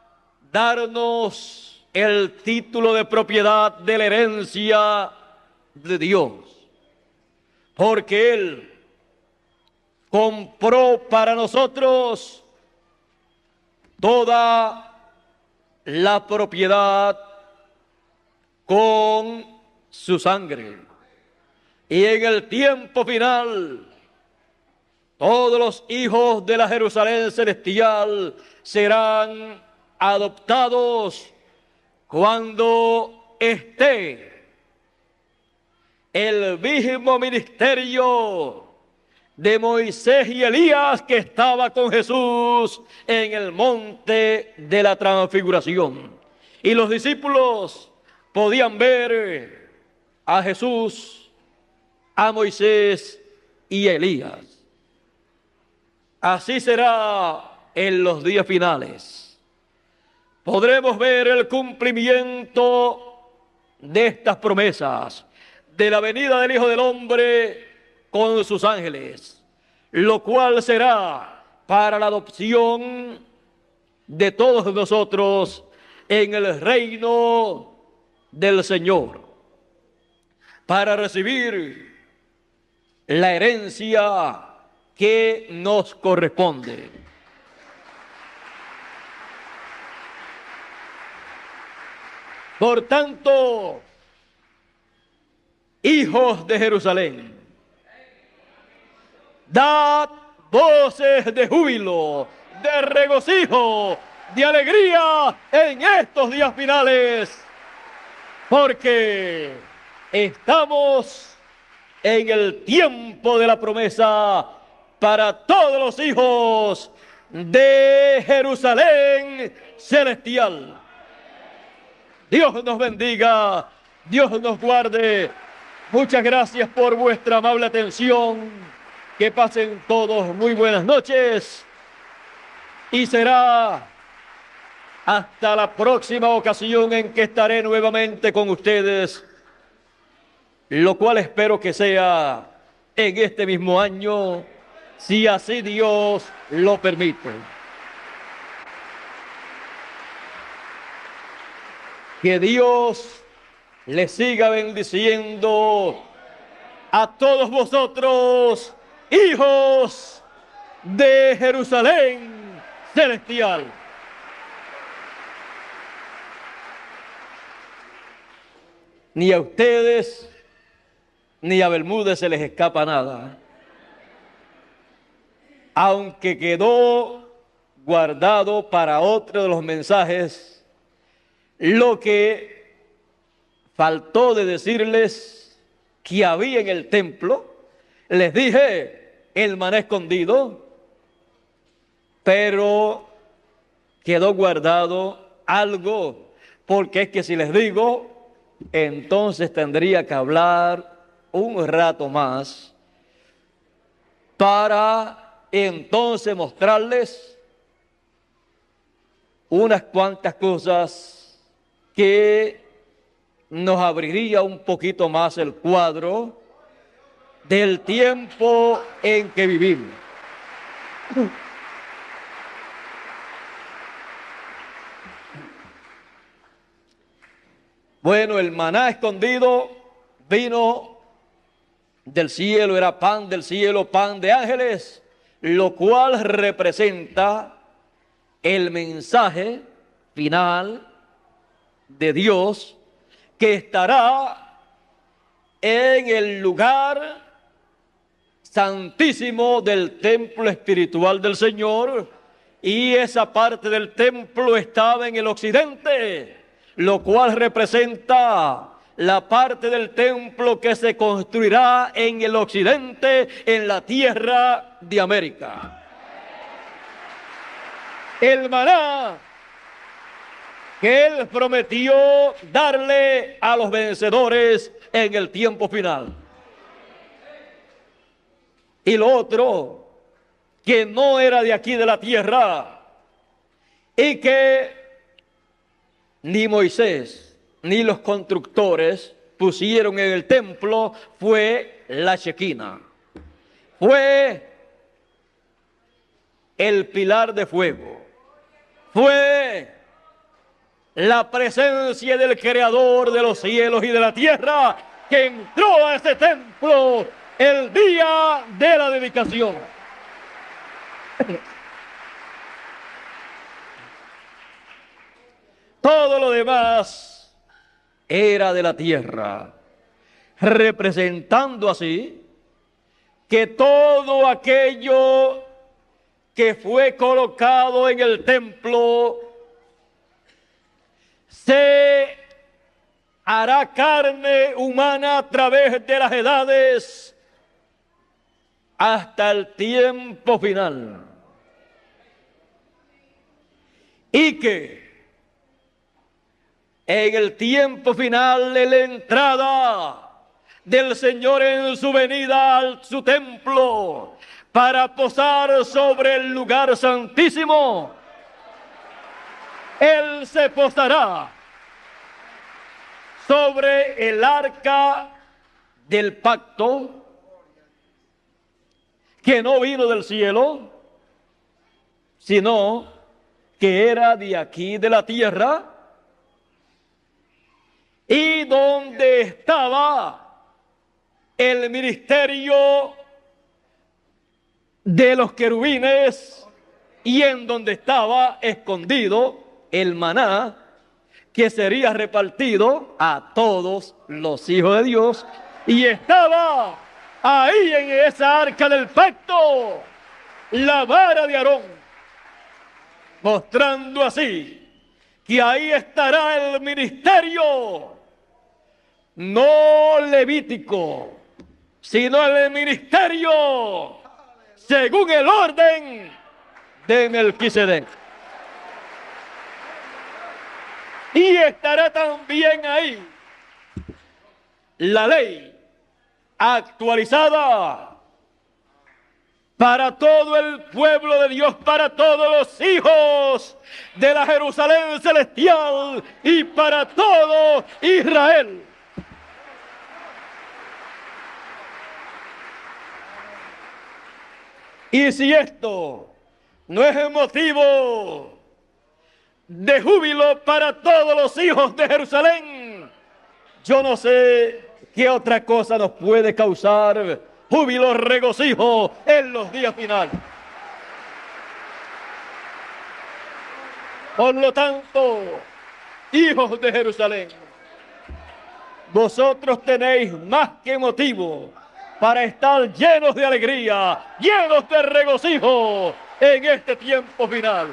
darnos el título de propiedad de la herencia de Dios. Porque Él compró para nosotros toda la propiedad con su sangre. Y en el tiempo final, todos los hijos de la Jerusalén celestial serán adoptados cuando esté el mismo ministerio de Moisés y Elías que estaba con Jesús en el monte de la transfiguración. Y los discípulos podían ver a Jesús, a Moisés y a Elías. Así será en los días finales. Podremos ver el cumplimiento de estas promesas, de la venida del Hijo del Hombre con sus ángeles, lo cual será para la adopción de todos nosotros en el reino del Señor, para recibir la herencia que nos corresponde. Por tanto, hijos de Jerusalén, dad voces de júbilo, de regocijo, de alegría en estos días finales, porque estamos en el tiempo de la promesa para todos los hijos de Jerusalén celestial. Dios nos bendiga, Dios nos guarde. Muchas gracias por vuestra amable atención. Que pasen todos muy buenas noches. Y será hasta la próxima ocasión en que estaré nuevamente con ustedes, lo cual espero que sea en este mismo año, si así Dios lo permite. Que Dios les siga bendiciendo a todos vosotros, hijos de Jerusalén celestial. Ni a ustedes ni a Bermúdez se les escapa nada. aunque quedó guardado para otro de los mensajes, lo que faltó de decirles que había en el templo, les dije el maná escondido, pero quedó guardado algo, porque es que si les digo, entonces tendría que hablar un rato más para entonces mostrarles unas cuantas cosas que nos abriría un poquito más el cuadro del tiempo en que vivimos. Bueno, el maná escondido vino del cielo, era pan del cielo, pan de ángeles, lo cual representa el mensaje final de Dios que estará en el lugar santísimo del templo espiritual del Señor, y esa parte del templo estaba en el occidente, lo cual representa la parte del templo que se construirá en el occidente, en la tierra de América. El maná que Él prometió darle a los vencedores en el tiempo final. Y lo otro, que no era de aquí de la tierra, y que ni Moisés ni los constructores pusieron en el templo, fue la Shequina. Fue el pilar de fuego. Fue la presencia del Creador de los cielos y de la tierra que entró a ese templo el día de la dedicación. Todo lo demás era de la tierra, representando así que todo aquello que fue colocado en el templo se hará carne humana a través de las edades hasta el tiempo final. Y que en el tiempo final de la entrada del Señor en su venida a su templo para posar sobre el lugar santísimo, Él se posará sobre el arca del pacto, que no vino del cielo, sino que era de aquí de la tierra, y donde estaba el ministerio de los querubines, y en donde estaba escondido el maná que sería repartido a todos los hijos de Dios, y estaba ahí en esa arca del pacto la vara de Aarón, mostrando así que ahí estará el ministerio no levítico, sino el ministerio según el orden de Melquisedec. Y estará también ahí la ley actualizada para todo el pueblo de Dios, para todos los hijos de la Jerusalén celestial y para todo Israel. Y si esto no es motivo de júbilo para todos los hijos de Jerusalén, yo no sé qué otra cosa nos puede causar júbilo, regocijo en los días finales. Por lo tanto, hijos de Jerusalén, vosotros tenéis más que motivo para estar llenos de alegría, llenos de regocijo en este tiempo final.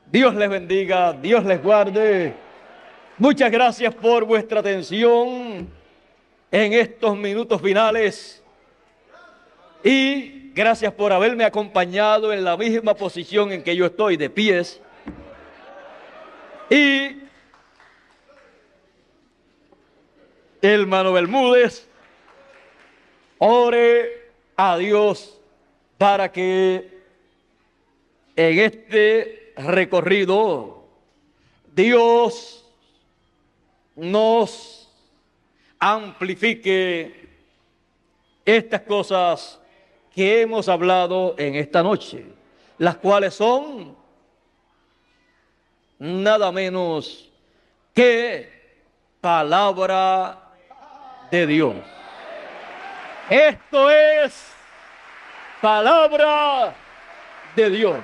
Dios les bendiga, Dios les guarde. Muchas gracias por vuestra atención en estos minutos finales y gracias por haberme acompañado en la misma posición en que yo estoy, de pies. Y hermano Bermúdez, ore a Dios para que en este recorrido Dios nos amplifique estas cosas que hemos hablado en esta noche, las cuales son nada menos que palabra de Dios. Esto es palabra de Dios.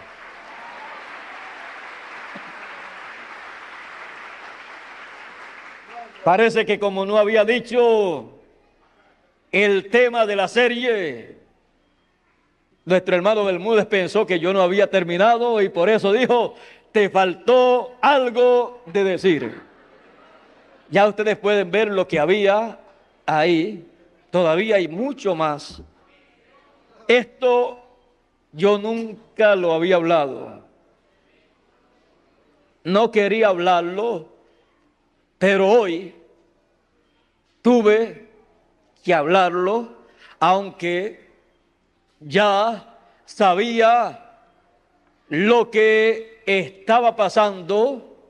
Parece que como no había dicho el tema de la serie, nuestro hermano Bermúdez pensó que yo no había terminado y por eso dijo, te faltó algo de decir. Ya ustedes pueden ver lo que había ahí, todavía hay mucho más. Esto yo nunca lo había hablado. No quería hablarlo, pero hoy tuve que hablarlo, aunque ya sabía lo que estaba pasando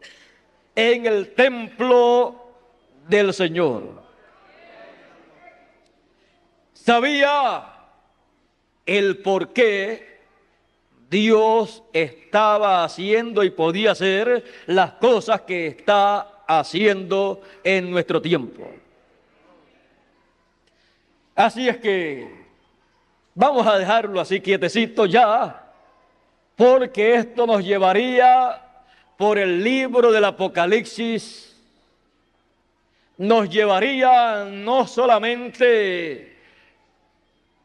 en el templo del Señor. Sabía el por qué Dios estaba haciendo y podía hacer las cosas que está haciendo en nuestro tiempo. Así es que vamos a dejarlo así quietecito ya, porque esto nos llevaría por el libro del Apocalipsis, nos llevaría no solamente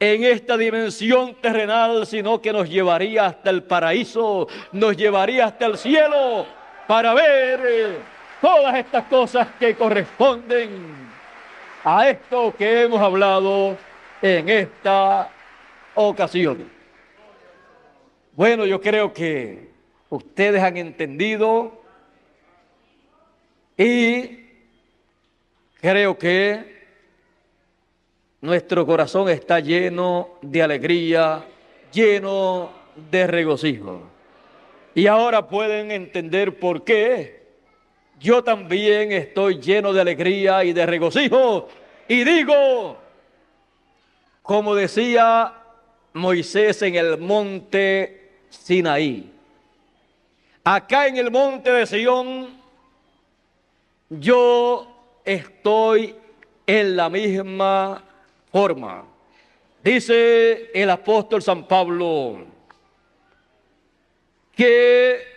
en esta dimensión terrenal, sino que nos llevaría hasta el paraíso, nos llevaría hasta el cielo para ver todas estas cosas que corresponden a esto que hemos hablado en esta ocasión. Bueno, yo creo que ustedes han entendido y creo que nuestro corazón está lleno de alegría, lleno de regocijo. Y ahora pueden entender por qué yo también estoy lleno de alegría y de regocijo. Y digo, como decía Moisés en el monte Sinaí, acá en el monte de Sión, yo estoy en la misma forma. Dice el apóstol San Pablo que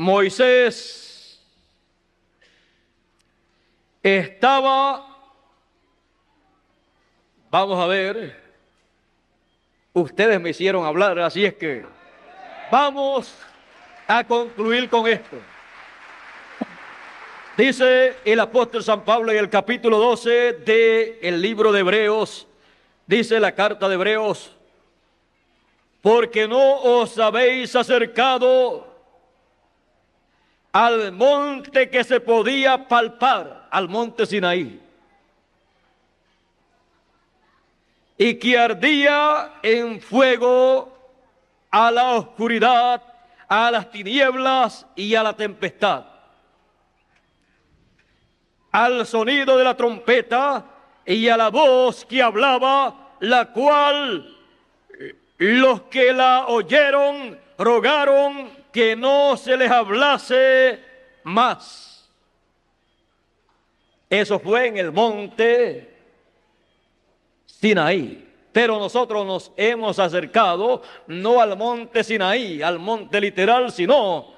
Moisés estaba, vamos a ver, ustedes me hicieron hablar, así es que vamos a concluir con esto. Dice el apóstol San Pablo en el capítulo 12 del libro de Hebreos, dice la carta de Hebreos, porque no os habéis acercado al monte que se podía palpar, al monte Sinaí, y que ardía en fuego, a la oscuridad, a las tinieblas y a la tempestad, al sonido de la trompeta y a la voz que hablaba, la cual los que la oyeron rogaron que no se les hablase más. Eso fue en el monte Sinaí. Pero nosotros nos hemos acercado no al monte Sinaí, al monte literal, sino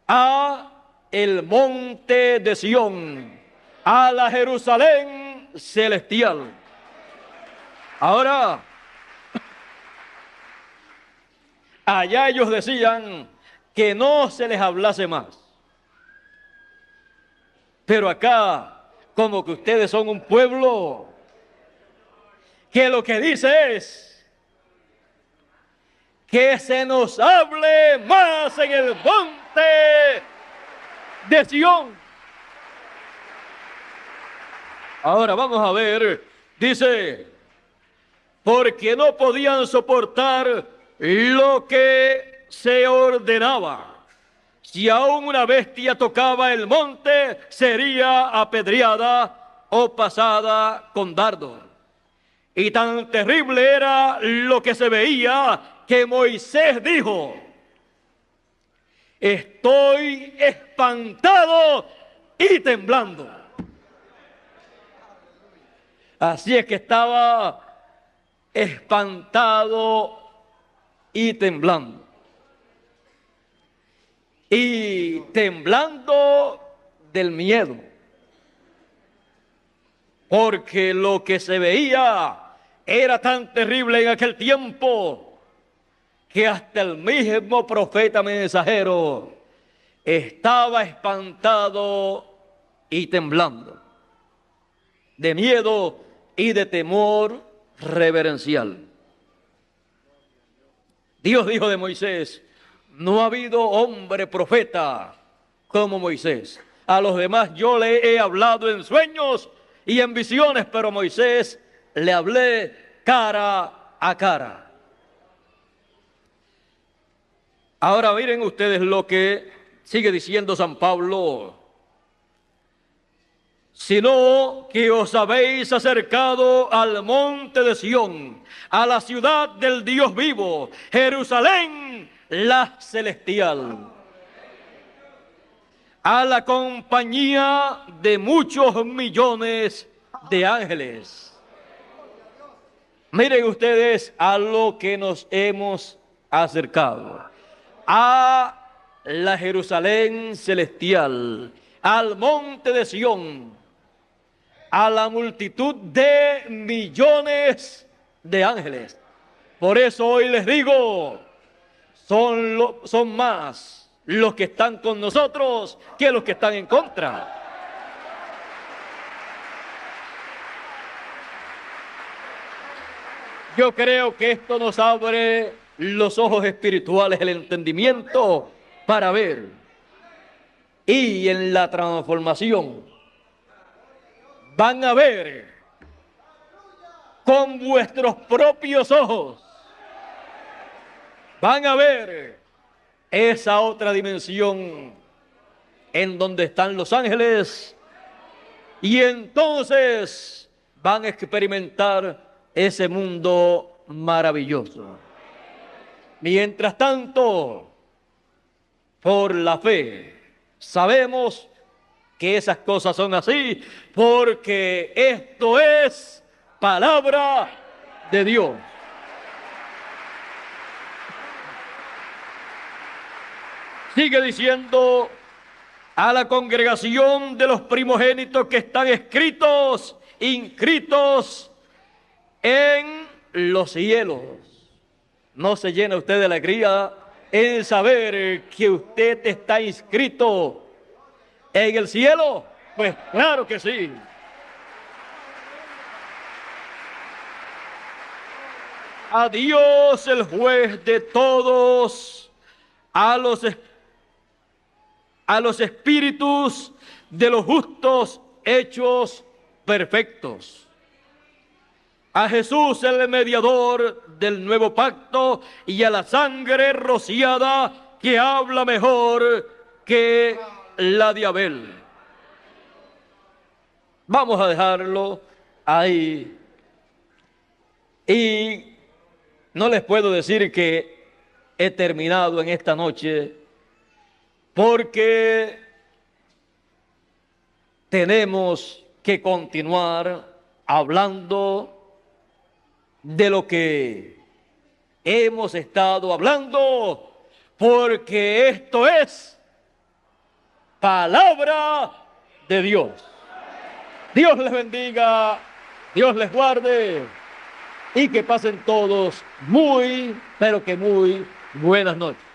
a el monte de Sión, a la Jerusalén celestial. Ahora, allá ellos decían que no se les hablase más. Pero acá, como que ustedes son un pueblo que lo que dice es que se nos hable más en el monte de Sión. Ahora vamos a ver, dice, porque no podían soportar lo que se ordenaba. Si aún una bestia tocaba el monte, sería apedreada o pasada con dardo. Y tan terrible era lo que se veía que Moisés dijo: estoy espantado y temblando. Así es que estaba espantado y temblando. Y temblando del miedo, porque lo que se veía era tan terrible en aquel tiempo que hasta el mismo profeta mensajero estaba espantado y temblando, de miedo y de temor reverencial. Dios dijo de Moisés: no ha habido hombre profeta como Moisés. A los demás yo le he hablado en sueños y en visiones, pero a Moisés le hablé cara a cara. Ahora miren ustedes lo que sigue diciendo San Pablo: sino que os habéis acercado al monte de Sión, a la ciudad del Dios vivo, Jerusalén la celestial, a la compañía de muchos millones de ángeles. Miren ustedes a lo que nos hemos acercado: a la Jerusalén celestial, al monte de Sión, a la multitud de millones de ángeles. Por eso hoy les digo, son más los que están con nosotros que los que están en contra. Yo creo que esto nos abre los ojos espirituales, el entendimiento para ver. Y en la transformación van a ver con vuestros propios ojos, van a ver esa otra dimensión en donde están los ángeles, y entonces van a experimentar ese mundo maravilloso. Mientras tanto, por la fe, sabemos que esas cosas son así, porque esto es palabra de Dios. Sigue diciendo: a la congregación de los primogénitos que están inscritos en los cielos. ¿No se llena usted de alegría en saber que usted está inscrito en el cielo? Pues claro que sí. A Dios, el juez de todos, a los espíritus de los justos hechos perfectos, a Jesús, el mediador del nuevo pacto, y a la sangre rociada que habla mejor que la de Abel. Vamos a dejarlo ahí. Y no les puedo decir que he terminado en esta noche, porque tenemos que continuar hablando de lo que hemos estado hablando, porque esto es palabra de Dios. Dios les bendiga, Dios les guarde y que pasen todos muy, pero que muy buenas noches.